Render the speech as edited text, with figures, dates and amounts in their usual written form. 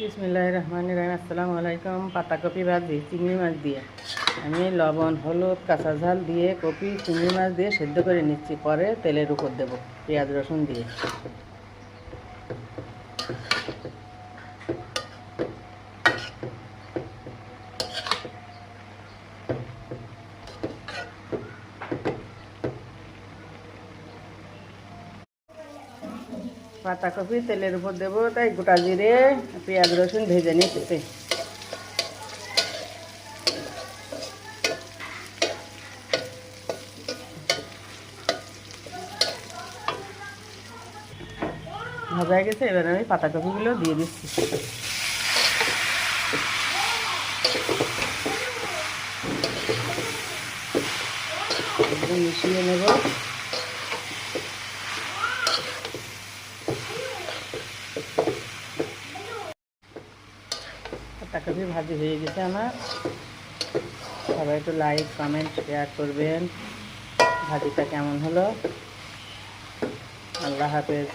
বিসমিল্লাহির রহমানির রহিম। আসসালামু আলাইকুম। পাতাকপি ভাজি চিংড়ি মাছ দিয়ে আমি লবণ হলুদ কাঁচা ঝাল দিয়ে কপি চিংড়ি মাছ দিয়ে সেদ্ধ করে নিচ্ছি, পরে তেলের উপর দেব পেঁয়াজ রসুন দিয়ে। পাতাকপি তেলের উপর দেবো, তাই গোটা জিরে পেঁয়াজ রসুন ভেজে নিচ্ছি। ভাজা হয়ে গেছে, এবার আমি পাতাকপিগুলো দিয়ে দিচ্ছি। মিশিয়ে নেব। পাতাকপি ভাজি হয়ে গেছে আমার। সবাই একটু লাইক কমেন্ট শেয়ার করবেন। ভাজিটা কেমন হলো? আল্লাহ হাফেজ।